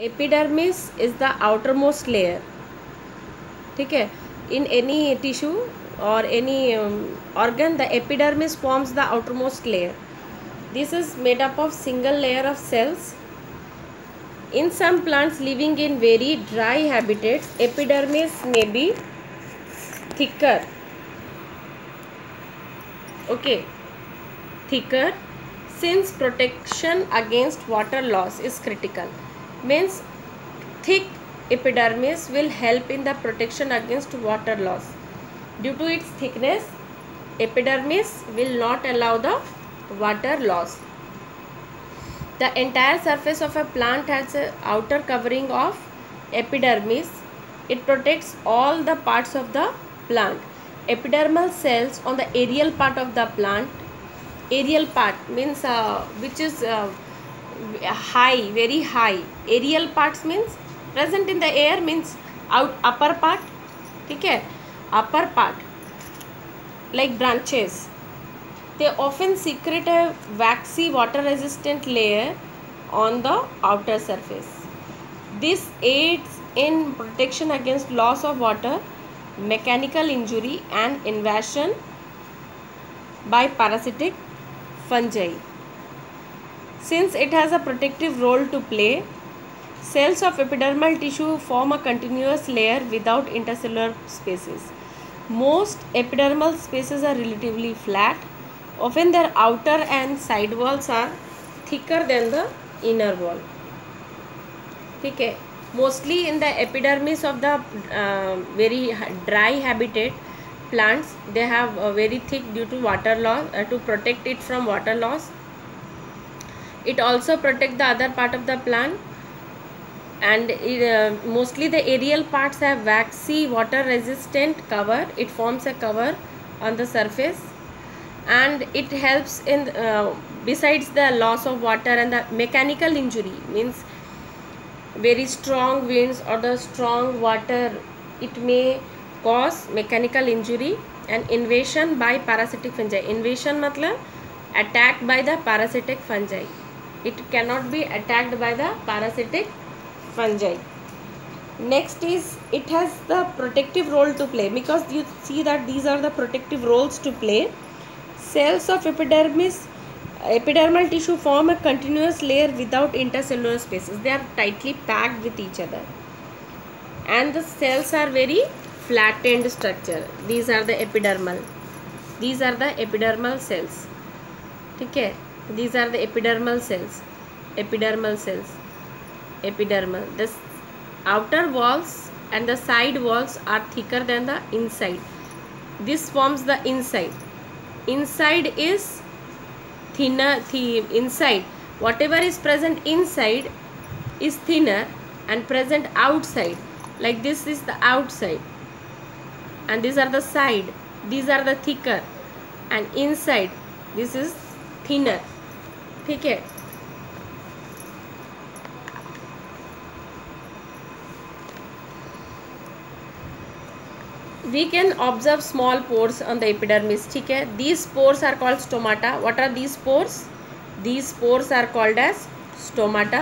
Epidermis is the outermost layer. ठीक है, in any tissue or any organ, the epidermis forms the outermost layer. This is made up of single layer of cells. In some plants living in very dry habitats, epidermis may be thicker. Okay, thicker, since protection against water loss is critical. Means thick epidermis will help in the protection against water loss. Due to its thickness, epidermis will not allow the water loss. The entire surface of a plant has an outer covering of epidermis. It protects all the parts of the plant. Epidermal cells on the aerial part of the plant. Aerial part means which is high, very high. Aerial parts means present in the air, means upper part. ठीक है, upper part like branches. They often secrete a waxy water resistant layer on the outer surface. This aids in protection against loss of water, mechanical injury and invasion by parasitic fungi. Since it has a protective role to play, cells of epidermal tissue form a continuous layer without intercellular spaces. Most epidermal spaces are relatively flat. Often their outer and side walls are thicker than the inner wall. ठीक है, mostly in the epidermis of the very dry habitat plants, they have very thick due to water loss, to protect it from water loss. It also protect the other part of the plant. And mostly the aerial parts have waxy water resistant cover. It forms a cover on the surface, and it helps in besides the loss of water and the mechanical injury, means very strong winds or the strong water, it may cause mechanical injury and invasion by parasitic fungi. Invasion matlab attacked by the parasitic fungi. It cannot be attacked by the parasitic fungi. Next is, it has the protective role to play, because you see that these are the protective roles to play. Cells of epidermal tissue form a continuous layer without intercellular spaces. They are tightly packed with each other, and the cells are very flattened structure. These are the epidermal. These are the epidermal cells. ठीक है, these are the epidermal cells. Epidermal cells. Epidermal. The outer walls and the side walls are thicker than the inside. This forms the inside. Inside is thinner. Inside, whatever is present inside is thinner and present outside. Like this is the outside, and these are the side. These are the thicker, and inside this is thinner. ठीक है. We can observe small pores on the epidermis. ठीक है, these pores are called stomata. What are these pores? These pores are called as stomata.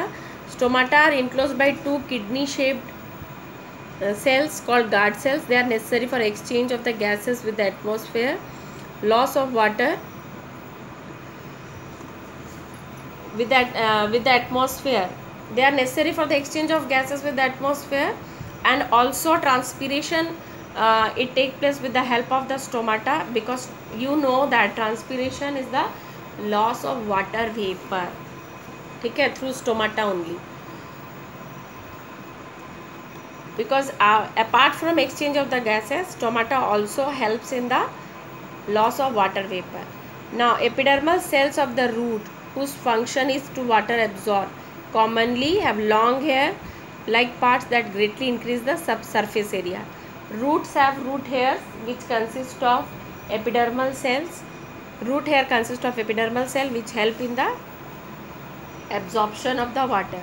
Stomata are enclosed by two kidney shaped cells called guard cells. They are necessary for exchange of the gases with the atmosphere, loss of water with the atmosphere. They are necessary for the exchange of gases with the atmosphere, and also transpiration. It takes place with the help of the stomata, because you know that transpiration is the loss of water vapor. ठीक है, through stomata only. Because apart from exchange of the gases, stomata also helps in the loss of water vapor. Now, epidermal cells of the root, whose function is to water absorb, commonly have long hair like parts that greatly increase the subsurface area. Roots have root hairs which consist of epidermal cells. Root hair consists of epidermal cell which help in the absorption of the water.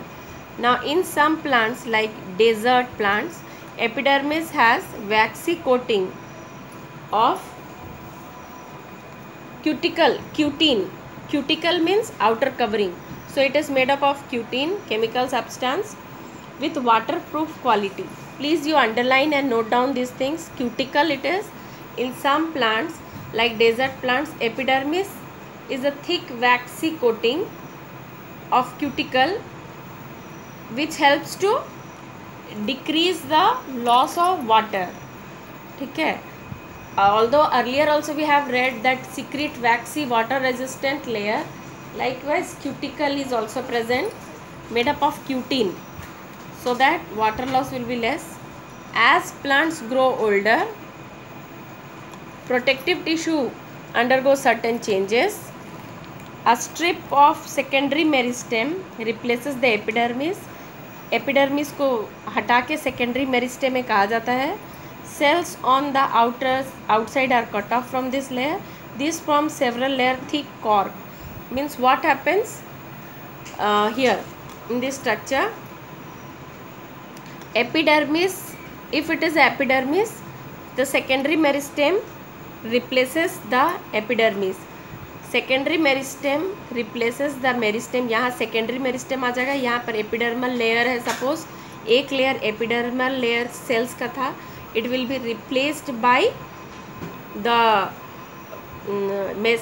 Now, in some plants like desert plants, epidermis has waxy coating of cuticle. Cuticle means outer covering. So, it is made up of cutin, chemical substance, with waterproof quality. Please you underline and note down these things. Cuticle it is. In some plants like desert plants, epidermis is a thick waxy coating of cuticle which helps to decrease the loss of water. ठीक है. Although earlier also we have read that secrete waxy water resistant layer, likewise cuticle is also present made up of cutin, so that water loss will be less. As plants grow older, protective tissue undergoes certain changes. A strip of secondary meristem replaces the epidermis. Epidermis को हटा के secondary meristem में कहा जाता है. Cells on the outside are cut off from this layer. This forms several layer thick cork. Means what happens here in this structure? Epidermis, if it is epidermis, the secondary meristem replaces the epidermis. Secondary meristem replaces the meristem. यहाँ secondary meristem आ जाएगा. यहाँ पर epidermal layer है. Suppose एक layer epidermal layer cells का था, it will be replaced by the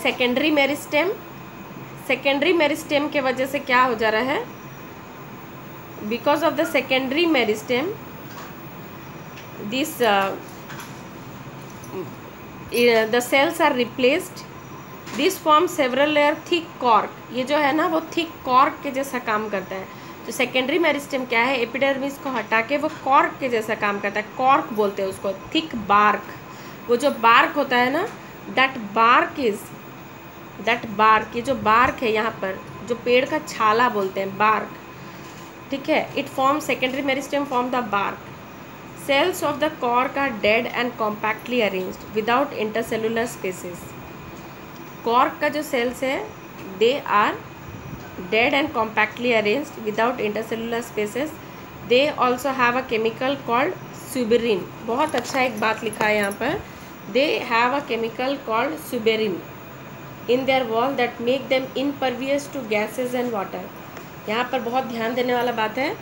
secondary meristem. Secondary meristem के वजह से क्या हो जा रहा है? Because of the secondary meristem this the cells are replaced. This form several layer thick cork. ये जो है ना वो थिक कॉर्क के जैसा काम करता है. तो सेकेंडरी मेरिस्टेम क्या है? एपिडर्मिस को हटा के वो कॉर्क के जैसा काम करता है. कॉर्क बोलते हैं उसको. थिक बार्क, वो जो बार्क होता है ना, दैट बार्क, ये जो बार्क है यहाँ पर, जो पेड़ का छाला बोलते हैं बार्क. ठीक है. It form secondary meristem form the bark. Cells of the cork are dead and compactly arranged without intercellular spaces. Cork का जो सेल्स है they are dead and compactly arranged without intercellular spaces. They also have a chemical called suberin. बहुत अच्छा एक बात लिखा है यहाँ पर. They have a chemical called suberin in their wall that make them impervious to gases and water. यहाँ पर बहुत ध्यान देने वाला बात है.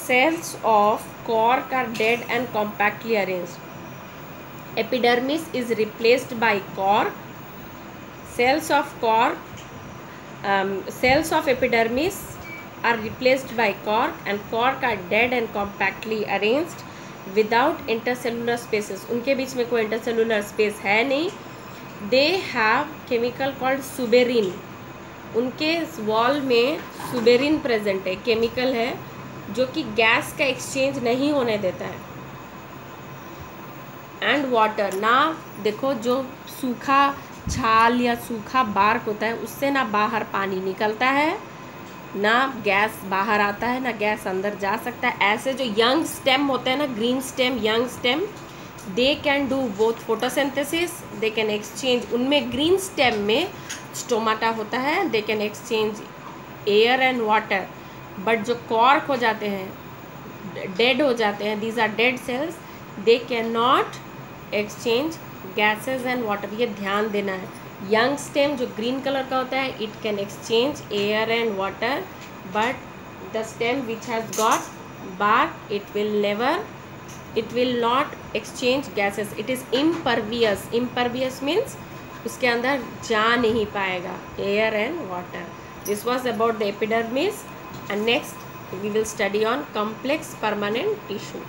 Cells of cork are dead and compactly arranged. Epidermis is replaced by cork. Cells of epidermis are replaced by cork, and cork are dead and compactly arranged without intercellular spaces. उनके बीच में कोई intercellular space है नहीं. They have chemical called suberin. उनके wall में suberin present है, chemical है जो कि गैस का एक्सचेंज नहीं होने देता है. एंड वाटर ना, देखो जो सूखा छाल या सूखा बार्क होता है उससे ना बाहर पानी निकलता है, ना गैस बाहर आता है, ना गैस अंदर जा सकता है. ऐसे जो यंग स्टेम होते हैं ना, green stem, young stem, they can do both photosynthesis, they can exchange. उनमें ग्रीन स्टेम में स्टोमाटा होता है, they can exchange air and water. But जो कॉर्क हो जाते हैं, डेड हो जाते हैं, these are dead cells, they can not exchange gases and water. ये ध्यान देना है. यंग स्टेम जो ग्रीन कलर का होता है, it can exchange air and water, but the stem which has got bark, it will not exchange gases. It is impervious. Impervious means उसके अंदर जा नहीं पाएगा air and water. This was about the epidermis, and next we will study on complex permanent tissue.